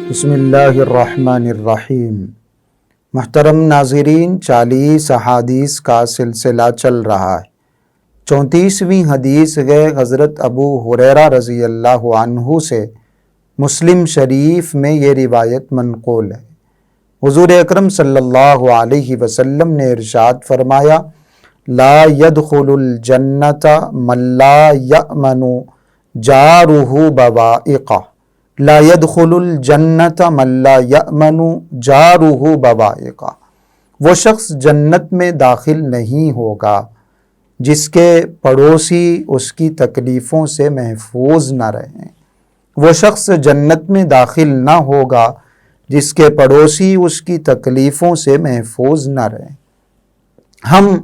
بسم اللہ الرحمن الرحیم۔ محترم ناظرین، 40 احادیث کا سلسلہ چل رہا ہے۔ 34ویں حدیث ہے حضرت ابو ہریرہ رضی اللہ عنہ سے، مسلم شریف میں یہ روایت منقول ہے۔ حضور اکرم صلی اللہ علیہ وسلم نے ارشاد فرمایا، لا يدخل الجنت من لا یأمن جارہ بوائقہ، لا يدخل الجنت من لا یأمن جارہ بوائقہ۔ وہ شخص جنت میں داخل نہیں ہوگا جس کے پڑوسی اس کی تکلیفوں سے محفوظ نہ رہیں۔ وہ شخص جنت میں داخل نہ ہوگا جس کے پڑوسی اس کی تکلیفوں سے محفوظ نہ رہیں۔ ہم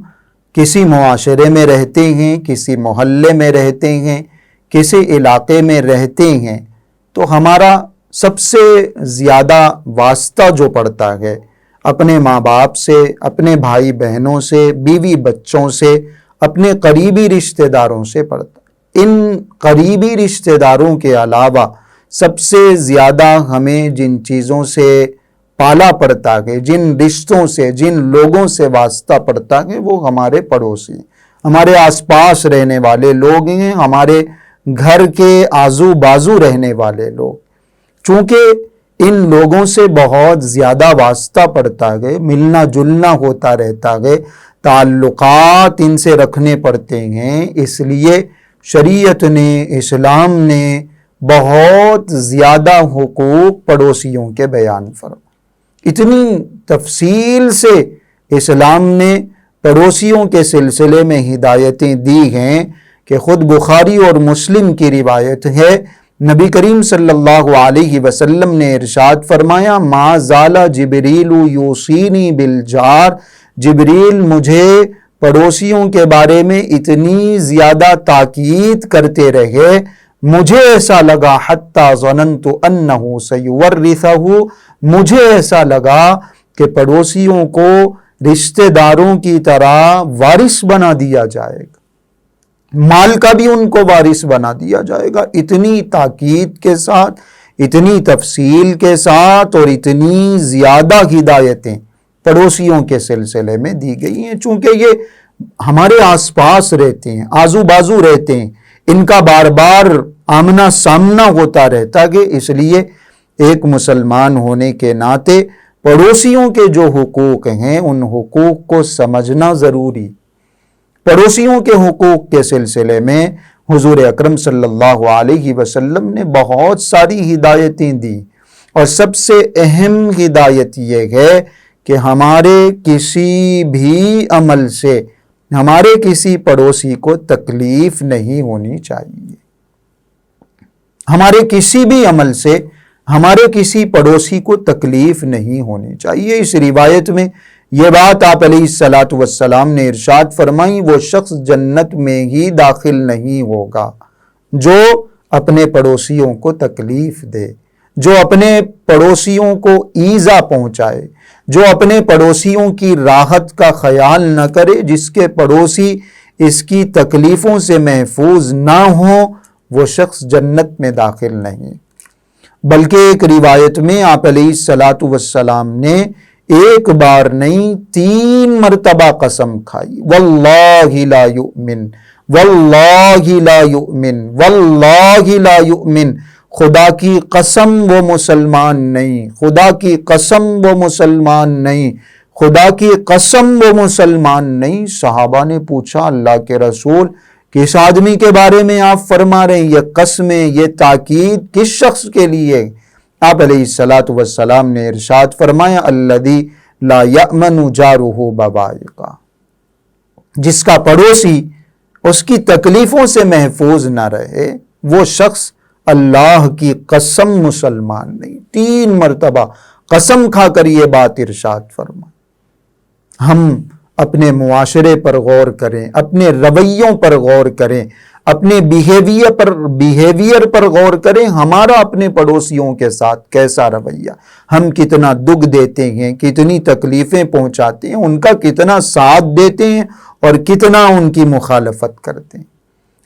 کسی معاشرے میں رہتے ہیں، کسی محلے میں رہتے ہیں، کسی علاقے میں رہتے ہیں، تو ہمارا سب سے زیادہ واسطہ جو پڑتا ہے اپنے ماں باپ سے، اپنے بھائی بہنوں سے، بیوی بچوں سے، اپنے قریبی رشتہ داروں سے پڑتا ہے۔ ان قریبی رشتہ داروں کے علاوہ سب سے زیادہ ہمیں جن چیزوں سے پالا پڑتا ہے، جن رشتوں سے، جن لوگوں سے واسطہ پڑتا ہے، وہ ہمارے پڑوسی، ہمارے آس پاس رہنے والے لوگ ہیں، ہمارے گھر کے آزو بازو رہنے والے لوگ۔ چونکہ ان لوگوں سے بہت زیادہ واسطہ پڑتا ہے، ملنا جلنا ہوتا رہتا ہے، تعلقات ان سے رکھنے پڑتے ہیں، اس لیے شریعت نے، اسلام نے بہت زیادہ حقوق پڑوسیوں کے بیان فرمائے۔ اتنی تفصیل سے اسلام نے پڑوسیوں کے سلسلے میں ہدایتیں دی ہیں کہ خود بخاری اور مسلم کی روایت ہے، نبی کریم صلی اللہ علیہ وسلم نے ارشاد فرمایا، ما زال جبریل یوصینی بالجار، جبریل مجھے پڑوسیوں کے بارے میں اتنی زیادہ تاکید کرتے رہے، مجھے ایسا لگا حتی ظننت انہ سیورثہ، مجھے ایسا لگا کہ پڑوسیوں کو رشتہ داروں کی طرح وارث بنا دیا جائے گا، مال کا بھی ان کو وارث بنا دیا جائے گا۔ اتنی تاکید کے ساتھ، اتنی تفصیل کے ساتھ اور اتنی زیادہ ہدایتیں پڑوسیوں کے سلسلے میں دی گئی ہیں، چونکہ یہ ہمارے آس پاس رہتے ہیں، آزو بازو رہتے ہیں، ان کا بار بار آمنا سامنا ہوتا رہتا ہے، اس لیے ایک مسلمان ہونے کے ناطے پڑوسیوں کے جو حقوق ہیں ان حقوق کو سمجھنا ضروری۔ پڑوسیوں کے حقوق کے سلسلے میں حضور اکرم صلی اللہ علیہ وسلم نے بہت ساری ہدایتیں دی، اور سب سے اہم ہدایت یہ ہے کہ ہمارے کسی بھی عمل سے ہمارے کسی پڑوسی کو تکلیف نہیں ہونی چاہیے۔ ہمارے کسی بھی عمل سے ہمارے کسی پڑوسی کو تکلیف نہیں ہونی چاہیے۔ اس روایت میں یہ بات آپ علیہ الصلاۃ والسلام نے ارشاد فرمائی، وہ شخص جنت میں ہی داخل نہیں ہوگا جو اپنے پڑوسیوں کو تکلیف دے، جو اپنے پڑوسیوں کو ایذا پہنچائے، جو اپنے پڑوسیوں کی راحت کا خیال نہ کرے، جس کے پڑوسی اس کی تکلیفوں سے محفوظ نہ ہوں، وہ شخص جنت میں داخل نہیں۔ بلکہ ایک روایت میں آپ علیہ الصلاۃ والسلام نے ایک بار نہیں 3 مرتبہ قسم کھائی، واللہ لا یؤمن، واللہ لا یؤمن، واللہ لا یؤمن، خدا کی قسم وہ مسلمان نہیں، خدا کی قسم وہ مسلمان نہیں، خدا کی قسم وہ مسلمان نہیں۔ صحابہ نے پوچھا، اللہ کے رسول کس آدمی کے بارے میں آپ فرما رہے ہیں؟ یہ قسمیں، یہ تاکید کس شخص کے لیے؟ آپ علیہ الصلاۃ والسلام نے ارشاد فرمایا، الذی لا یأمن جارہ بوائقہ، جس کا پڑوسی اس کی تکلیفوں سے محفوظ نہ رہے، وہ شخص اللہ کی قسم مسلمان نہیں۔ 3 مرتبہ قسم کھا کر یہ بات ارشاد فرمائی۔ ہم اپنے معاشرے پر غور کریں، اپنے رویوں پر غور کریں، اپنے بیہیویئر پر غور کریں، ہمارا اپنے پڑوسیوں کے ساتھ کیسا رویہ، ہم کتنا دکھ دیتے ہیں، کتنی تکلیفیں پہنچاتے ہیں، ان کا کتنا ساتھ دیتے ہیں اور کتنا ان کی مخالفت کرتے ہیں۔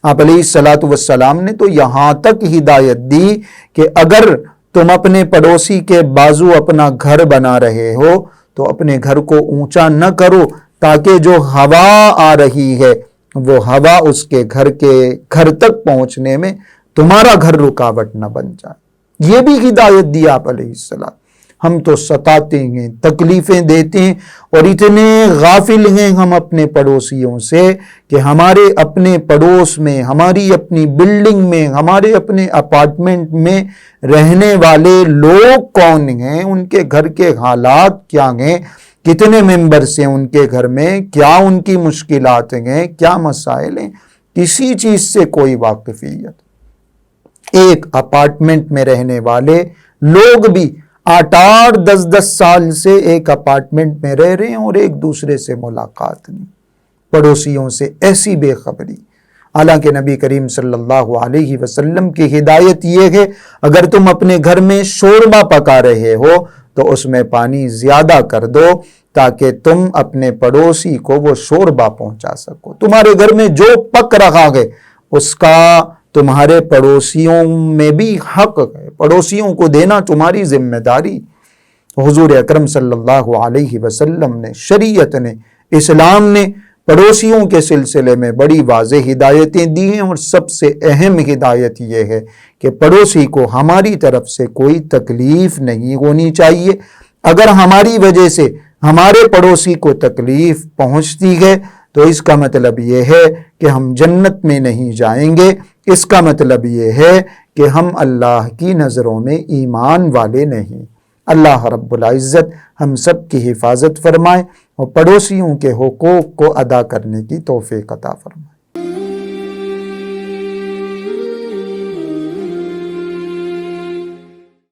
آپ علیہ الصلاۃ والسلام نے تو یہاں تک ہدایت دی کہ اگر تم اپنے پڑوسی کے بازو اپنا گھر بنا رہے ہو تو اپنے گھر کو اونچا نہ کرو تاکہ جو ہوا آ رہی ہے وہ ہوا اس کے گھر تک پہنچنے میں تمہارا گھر رکاوٹ نہ بن جائے۔ یہ بھی ہدایت دی آپ علیہ السلام۔ ہم تو ستاتے ہیں، تکلیفیں دیتے ہیں اور اتنے غافل ہیں ہم اپنے پڑوسیوں سے کہ ہمارے اپنے پڑوس میں، ہماری اپنی بلڈنگ میں، ہمارے اپنے اپارٹمنٹ میں رہنے والے لوگ کون ہیں، ان کے گھر کے حالات کیا ہیں، کتنے ممبرز ہیں ان کے گھر میں، کیا ان کی مشکلات ہیں، کیا مسائل ہیں، کسی چیز سے کوئی واقفیت۔ ایک اپارٹمنٹ میں رہنے والے لوگ بھی 8-8 10-10 سال سے ایک اپارٹمنٹ میں رہ رہے ہیں اور ایک دوسرے سے ملاقات نہیں، پڑوسیوں سے ایسی بے خبری۔ حالانکہ نبی کریم صلی اللہ علیہ وسلم کی ہدایت یہ ہے اگر تم اپنے گھر میں شوربہ پکا رہے ہو تو اس میں پانی زیادہ کر دو تاکہ تم اپنے پڑوسی کو وہ شوربہ پہنچا سکو۔ تمہارے گھر میں جو پک رہا ہے اس کا تمہارے پڑوسیوں میں بھی حق ہے، پڑوسیوں کو دینا تمہاری ذمہ داری۔ حضور اکرم صلی اللہ علیہ وسلم نے، شریعت نے، اسلام نے پڑوسیوں کے سلسلے میں بڑی واضح ہدایتیں دی ہیں اور سب سے اہم ہدایت یہ ہے کہ پڑوسی کو ہماری طرف سے کوئی تکلیف نہیں ہونی چاہیے۔ اگر ہماری وجہ سے ہمارے پڑوسی کو تکلیف پہنچتی ہے تو اس کا مطلب یہ ہے کہ ہم جنت میں نہیں جائیں گے، اس کا مطلب یہ ہے کہ ہم اللہ کی نظروں میں ایمان والے نہیں۔ اللہ رب العزت ہم سب کی حفاظت فرمائے اور پڑوسیوں کے حقوق کو ادا کرنے کی توفیق عطا فرمائے۔